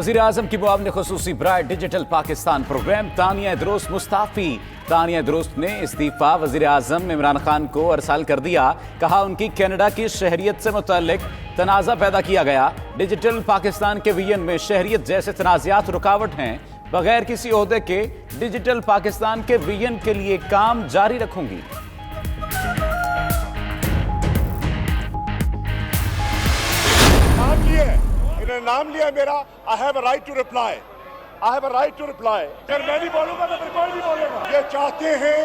वज़ीर-ए-आज़म की मुआविन ख़ुसूसी बराए डिजिटल पाकिस्तान प्रोग्राम तानिया दुरुस्त मुस्ताफ़ी। तानिया दुरुस्त ने इस्तीफ़ा वज़ीर-ए-आज़म इमरान खान को अरसाल कर दिया। कहा उनकी कनाडा की शहरियत से मुतल्लिक तनाज़ा पैदा किया गया। डिजिटल पाकिस्तान के विजन में शहरियत जैसे तनाज़ात रुकावट हैं। बगैर किसी ओहदे के डिजिटल पाकिस्तान के विजन के लिए काम जारी रखूंगी। नाम लिया मेरा, I have a right to reply, I have a right to reply. अगर मैं नहीं बोलूंगा तो फिर कोई नहीं बोलेगा। ये चाहते हैं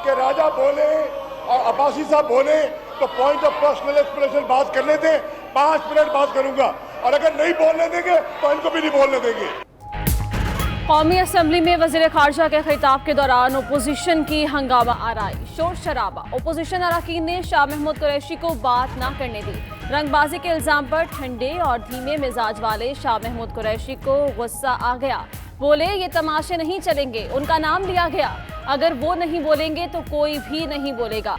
कि राजा बोले और अब्बासी साहब बोले तो पॉइंट ऑफ पर्सनल एक्सप्रेशन बात करने दें, 5 मिनट बात करूंगा, और अगर नहीं बोलने देंगे तो इनको भी नहीं बोलने देंगे। कौमी असम्बली में वज़ीर ख़ारजा के खिताब के दौरान अपोजिशन की हंगामा आराई, शोर शराबा। अपोजिशन अरकान ने शाह महमूद कुरैशी को बात ना करने दी। रंगबाजी के इल्ज़ाम पर ठंडे और धीमे मिजाज वाले शाह महमूद कुरैशी को गुस्सा आ गया। बोले ये तमाशे नहीं चलेंगे, उनका नाम लिया गया, अगर वो नहीं बोलेंगे तो कोई भी नहीं बोलेगा।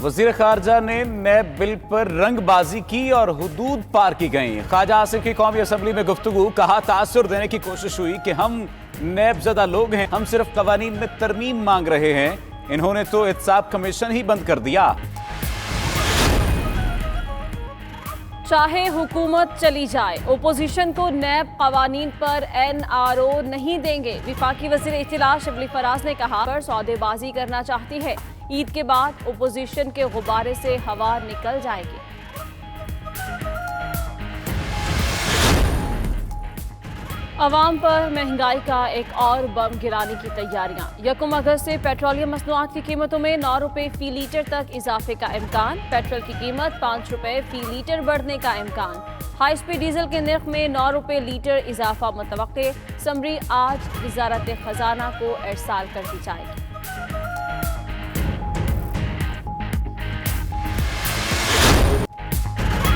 वज़ीर ख़ारजा ने नैब बिल पर रंगबाजी की और हुदूद पार की गई। ख्वाजा आसिफ की कौमी असम्बली में गुफ्तगू। कहा तासुर देने की कोशिश हुई कि हम नैब ज़दा लोग हैं, हम सिर्फ कवानीन में तरमीम मांग रहे हैं। इन्होंने तो एहतसाब कमीशन ही बंद कर दिया। चाहे हुकूमत चली जाए, ओपोजिशन को नैब कवानीन पर NRO नहीं देंगे। विफाकी वज़ीर इत्तला शिबली फराज ने कहा पर सौदेबाजी करना चाहती है। ईद के बाद ओपोजिशन के गुब्बारे से हवा निकल जाएगी। अवाम पर महंगाई का एक और बम गिराने की तैयारियां। 1 अगस्त से पेट्रोलियम मसनूआत की कीमतों में 9 रुपये फी लीटर तक इजाफे का इम्कान। पेट्रोल की कीमत 5 रुपये फी लीटर बढ़ने का इम्कान। हाई स्पीड डीजल के नर्ख में 9 रुपये लीटर इजाफा मुतवक्के। समरी आज वजारत खजाना को इरसाल कर दी जाएगी।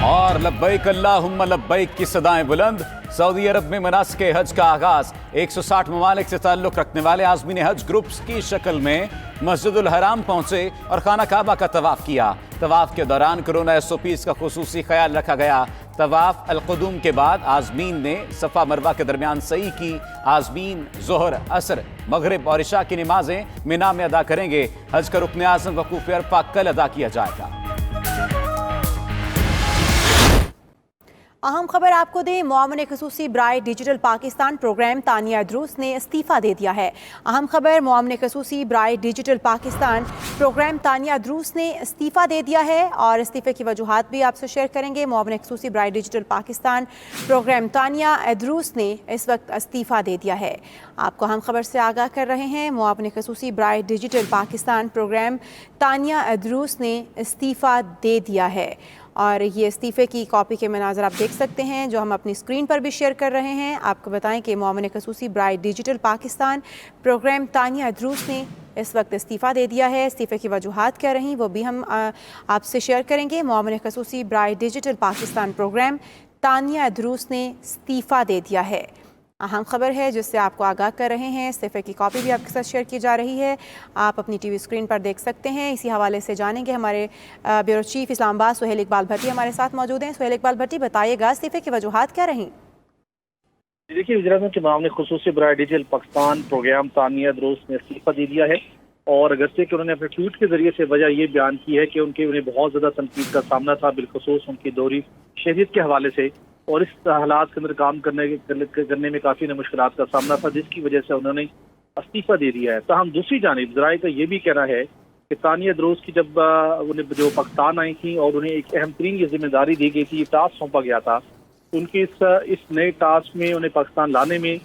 और लब्बैक अल्लाहुम्मा लब्बैक की सदाएं बुलंद। सऊदी अरब में मनासिक हज का आगाज। 160 ममालिक से ताल्लुक़ रखने वाले आज़मीन हज ग्रुप्स की शक्ल में मस्जिदुल हराम पहुंचे और खाना काबा का तवाफ किया। तवाफ के दौरान कोरोना SOPs का खुसूसी ख्याल रखा गया। तवाफ अल-क़ुदूम के बाद आज़मीन ने सफ़ा मरवा के दरमियान सई की। आज़मीन ज़ोहर, असर, मगरिब और इशा की नमाजें मिना में अदा करेंगे। हज का रुक्न आज़म वक़ूफ़ अरफ़ा कल अदा किया जाएगा। अहम खबर आपको दें, मुआविन ख़ुसूसी बराए डिजिटल पाकिस्तान प्रोग्राम तानिया दुरुस्त ने इस्तीफ़ा दे दिया है। अहम खबर, मुआविन ख़ुसूसी बराए डिजिटल पाकिस्तान प्रोग्राम तानिया दुरुस्त ने इस्तीफ़ा दे दिया है और इस्तीफ़े की वजूहात भी आपसे शेयर करेंगे। मुआविन ख़ुसूसी बराए डिजिटल पाकिस्तान प्रोग्राम तानिया दुरुस्त ने इस वक्त इस्तीफ़ा दे दिया है। आपको अहम खबर से आगाह कर रहे हैं, मुआविन ख़ुसूसी बराए डिजिटल पाकिस्तान प्रोग्राम तानिया दुरुस्त ने इस्तीफ़ा दे दिया है और ये इस्तीफ़े की कॉपी के मनाज़र आप देख सकते हैं जो हम अपनी स्क्रीन पर भी शेयर कर रहे हैं। आपको बताएं कि मुआविन ख़ुसूसी बराए डिजिटल पाकिस्तान प्रोग्राम तानिया दुरुस्त ने इस वक्त इस्तीफ़ा दे दिया है। इस्तीफ़े की वजूहात क्या रहीं वो भी हम आपसे शेयर करेंगे। मुआविन ख़ुसूसी बराए डिजिटल पाकिस्तान प्रोग्राम तानिया दुरुस्त ने इस्तीफ़ा दे दिया है। अहम खबर है जिससे आपको आगाह कर रहे हैं। इस्तीफ़े की कॉपी भी आपके साथ शेयर की जा रही है, आप अपनी टीवी स्क्रीन पर देख सकते हैं। इसी हवाले से जानेंगे, हमारे ब्यूरो चीफ इस्लामाबाद सुहेल इकबाल भट्टी हमारे साथ मौजूद हैं। सुहेल इकबाल भट्टी, बताइएगा इस्तीफ़े की वजूहात क्या रहीं? देखिए, वज़ीर-ए-आज़म के मामले ख़ुसूसी बराए डिजिटल पाकिस्तान प्रोग्राम तानिया दुरुस्त ने इस्तीफ़ा दे दिया है और अगरचे कि उन्होंने अपने ट्वीट के जरिए से वजह ये बयान की है कि उन्हें बहुत ज़्यादा तनकीद का सामना था, बिलखुसूस उनकी दोहरी शहरियत के हवाले से, और इस हालात के अंदर काम करने में काफ़ी मुश्किलात का सामना था, जिसकी वजह से उन्होंने इस्तीफ़ा दे दिया है। ताहम दूसरी जानिब ज़राए का ये भी कहना है कि तानिया दुरुस्त की जब उन्हें जो पाकिस्तान आई थी और उन्हें एक अहम तरीन ये जिम्मेदारी दी गई थी, टास्क सौंपा गया था, उनके इस नए टास्क में उन्हें पाकिस्तान लाने में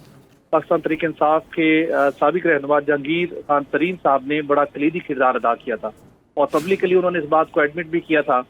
पाकिस्तान तहरीक इंसाफ के साबिक रहनुमा जहांगीर खान तरीन साहब ने बड़ा कलीदी किरदार अदा किया था और पब्लिकली उन्होंने इस बात को एडमिट भी किया था।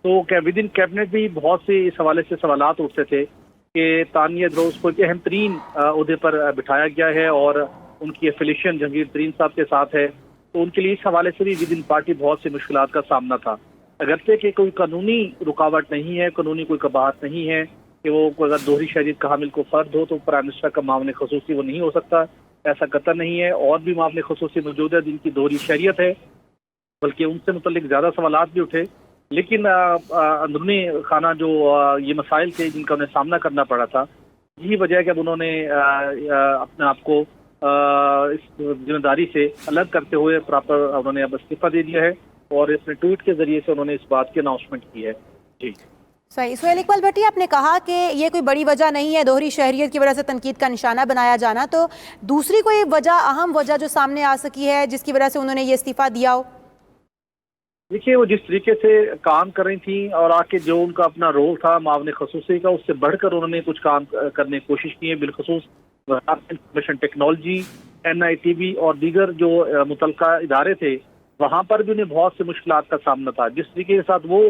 तो क्या विद इन कैबिनेट भी बहुत से इस हवाले से सवालात उठते थे कि तानिया दुरुस्त को एक अहम तरीन ओहदे पर बिठाया गया है और उनकी एफिलिएशन जहांगीर तरीन साहब के साथ है, तो उनके लिए इस हवाले से भी विद इन पार्टी बहुत सी मुश्किलात का सामना था। अगरचे कि कोई कानूनी रुकावट नहीं है, कानूनी कोई कबाहत नहीं है कि वो अगर दोहरी शहरियत का हामिल को फर्द हो तो प्राइम मिनिस्टर का मामले ख़ुसूसी वो नहीं हो सकता, ऐसा कतई नहीं है। और भी मामले ख़ुसूसी मौजूद है जिनकी दोहरी शहरियत है, बल्कि उनसे मुतल्लिक ज़्यादा सवालात भी उठे। लेकिन अंदरूनी खाना जो ये मसाइल थे जिनका उन्हें सामना करना पड़ा था, यही वजह है कि अब उन्होंने अपने आप को इस जिम्मेदारी से अलग करते हुए प्रॉपर उन्होंने अब इस्तीफा दे दिया है और अपने ट्वीट के जरिए से उन्होंने इस बात की अनाउंसमेंट की है। जी सही। सुहेल इकबाल भट्टी, आपने कहा कि ये कोई बड़ी वजह नहीं है दोहरी शहरियत की वजह से तनकीद का निशाना बनाया जाना, तो दूसरी कोई वजह, अहम वजह जो सामने आ सकी है जिसकी वजह से उन्होंने ये इस्तीफा दिया हो? देखिए, वो जिस तरीके से काम कर रही थी और आके जो उनका अपना रोल था मामले खसूसी का, उससे बढ़कर उन्होंने कुछ काम करने की कोशिश की है। बिलखसूस इंफॉर्मेशन टेक्नोलॉजी, NITV और दीगर जो मुतलका इदारे थे, वहां पर भी उन्हें बहुत से मुश्किलात का सामना था। जिस तरीके के साथ वो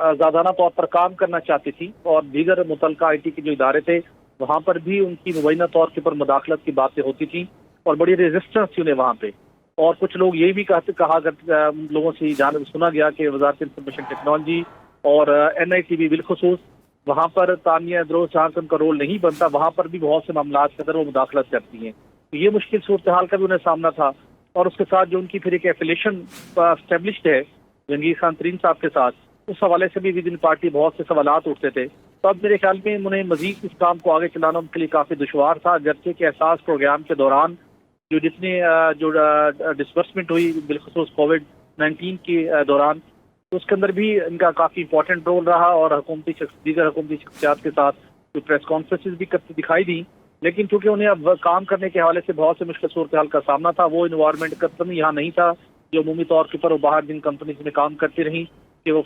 आजादाना तौर पर काम करना चाहती थी और दीगर मुतलका IT के जो इदारे थे, वहां पर भी उनकी मुबैना तौर के ऊपर मुदाखलत की बातें होती थी और बड़ी रेजिस्टेंस थी उन्हें वहां पे। और कुछ लोग ये भी कहा लोगों से सुना गया कि वजारत इंफॉर्मेशन टेक्नोलॉजी और NITV बिलखसूस वहां पर तानिया इद्रोस जहाँ का उनका रोल नहीं बनता, वहां पर भी बहुत से मामला के अंदर वो मुदाखलत करती हैं। तो ये मुश्किल सूरत हाल का भी उन्हें सामना था और उसके साथ जो उनकी फिर एक एफिलेशन एस्टेब्लिश्ड है जहांगीर खान तरीन साहब के साथ, उस हवाले से भी विद इन पार्टी बहुत से सवालात उठते थे। तो अब मेरे ख्याल में उन्हें मजीद इस काम को आगे चलाना उनके लिए काफी दुश्वार था, जबकि के एहसास प्रोग्राम के दौरान जो जितने जो डिस्बर्समेंट हुई बिलखसूस COVID-19 के दौरान, तो उसके अंदर भी इनका काफी इंपॉर्टेंट रोल रहा और दीगर हुकूमती शख्सियात के साथ जो प्रेस कॉन्फ्रेंसेज भी करती दिखाई दी। लेकिन चूंकि उन्हें अब काम करने के हवाले से बहुत से मुश्किल सूरत हाल का सामना था, वो इन्वायरमेंट कतई यहाँ नहीं था जो अमूमी तौर के ऊपर वो बाहर जिन कंपनीज में काम करती रही कि वो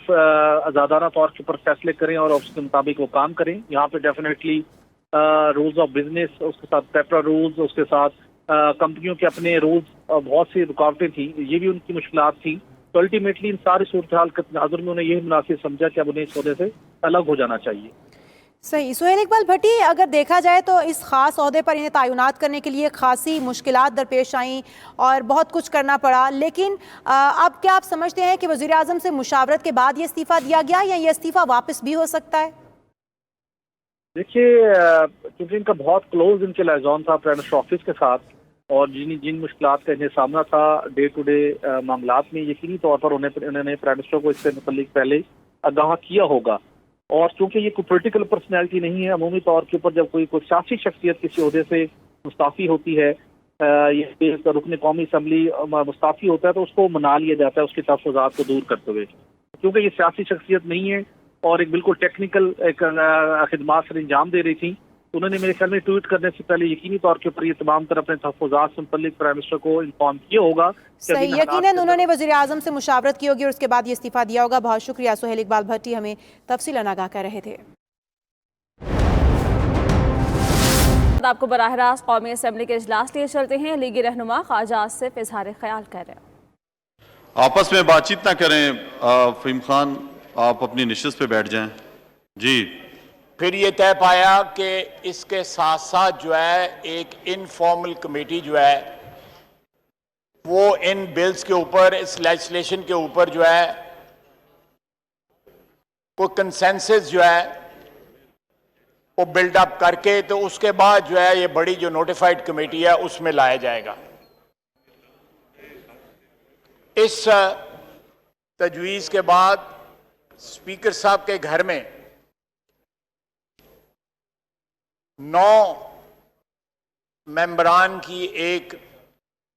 आजादाना तौर के ऊपर फैसले करें और उसके मुताबिक वो काम करें। यहाँ पे डेफिनेटली रूल्स ऑफ बिजनेस, उसके साथ पेपर रूल्स, उसके साथ कंपनियों के अपने रूल्स, बहुत सी रुकावटें थी, ये भी उनकी मुश्किलात थी। तो अल्टीमेटली इन सारी सूरत हाल के नज़र में उन्हें यही मुनासिब समझा कि अब उन्हें इस वजह से अलग हो जाना चाहिए। सही। सुहेल इकबाल भट्टी, अगर देखा जाए तो इस खास ओहदे पर इन्हें तैनात करने के लिए खासी मुश्किलात दरपेश आईं और बहुत कुछ करना पड़ा, लेकिन अब क्या आप समझते हैं कि वज़ीर आज़म से मुशावरत के बाद ये इस्तीफ़ा दिया गया या ये इस्तीफ़ा वापस भी हो सकता है? देखिए, क्योंकि इनका बहुत क्लोज इनके लाइजॉन था प्राइम मिनिस्टर ऑफिस के साथ और जिन मुश्किलात का इन्हें सामना था डे टू डे मामलात में, यकीनी तौर पर उन्होंने प्राइम मिनिस्टर को इससे मुतल्लिक पहले आगाह किया होगा। और चूंकि ये कोई पोलिटिकल पर्सनैलिटी नहीं है, अमूमी तौर के ऊपर जब कोई सियासी शख्सियत किसी ओहदे से मुस्ताफ़ी होती है, ये रुकन कौमी असम्बली मुस्ताफ़ी होता है, तो उसको मना लिया जाता है उसके तहफ़्फ़ुज़ात को दूर करते हुए। क्योंकि ये सियासी शख्सियत नहीं है और एक बिल्कुल टेक्निकल एक खिदमात से अंजाम दे रही थी, तो उन्होंने मेरे ख्याल में ट्वीट करने से पहले यकीनी तौर के ऊपर ये तमाम तरह अपने तहफ़्फ़ुज़ात से मुतल्लिक प्राइम मिनिस्टर को इन्फॉर्म किया होगा। सही, यकीनन उन्होंने वज़ीर आज़म से मुशावरत की होगी और उसके बाद ये इस्तीफ़ा दिया होगा। बहुत शुक्रिया सुहेल इकबाल भट्टी, हमें तफसीलन आगाह कर रहे थे। आपको बराह रास्त कौमी असम्बली के इजलास लिए चलते हैं। लीगी रहनुमा ख्वाजा आसिफ इजहार ख्याल कर रहे हैं। आपस में बातचीत ना करें। फ़हीम खान, आप अपनी निशिस्त पे बैठ जाएं। जी। फिर ये तय पाया कि इसके साथ साथ जो है एक इनफॉर्मल कमेटी जो है वो इन बिल्स के ऊपर, इस लेजिस्लेशन के ऊपर जो है कोई कंसेंसस जो है वो बिल्डअप करके, तो उसके बाद जो है ये बड़ी जो नोटिफाइड कमेटी है उसमें लाया जाएगा। इस तजवीज़ के बाद स्पीकर साहब के घर में 9 मेंबरान की एक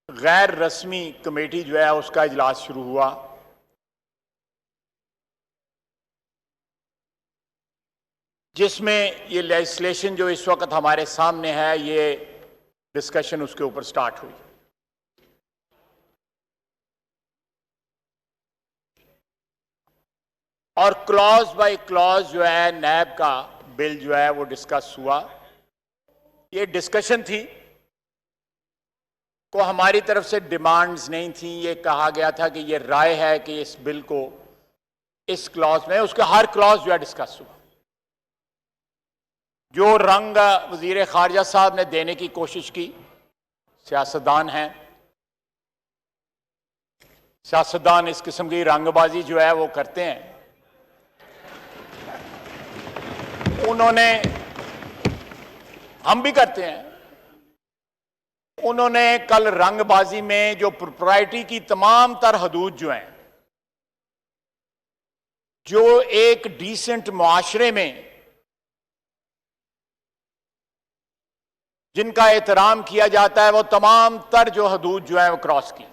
गैर रस्मी कमेटी जो है उसका इजलास शुरू हुआ। जिसमें ये लेजिस्लेशन जो इस वक्त हमारे सामने है, ये डिस्कशन उसके ऊपर स्टार्ट हुई। और क्लॉज बाय क्लॉज जो है नैब का बिल जो है वो डिस्कस हुआ। ये डिस्कशन थी, को हमारी तरफ से डिमांड्स नहीं थी। ये कहा गया था कि ये राय है कि इस बिल को इस क्लॉज में, उसका हर क्लॉज जो है डिस्कस हुआ। जो रंग वजीर खारजा साहब ने देने की कोशिश की, सियासतदान हैं, सियासतदान इस किस्म की रंगबाजी जो है वो करते हैं। उन्होंने, हम भी करते हैं, उन्होंने कल रंगबाजी में जो प्रोप्राइटी की तमाम तर हदूद जो हैं जो एक डिसेंट मुआशरे में जिनका एहतराम किया जाता है, वो तमाम तर जो हदूद जो है वो क्रॉस की।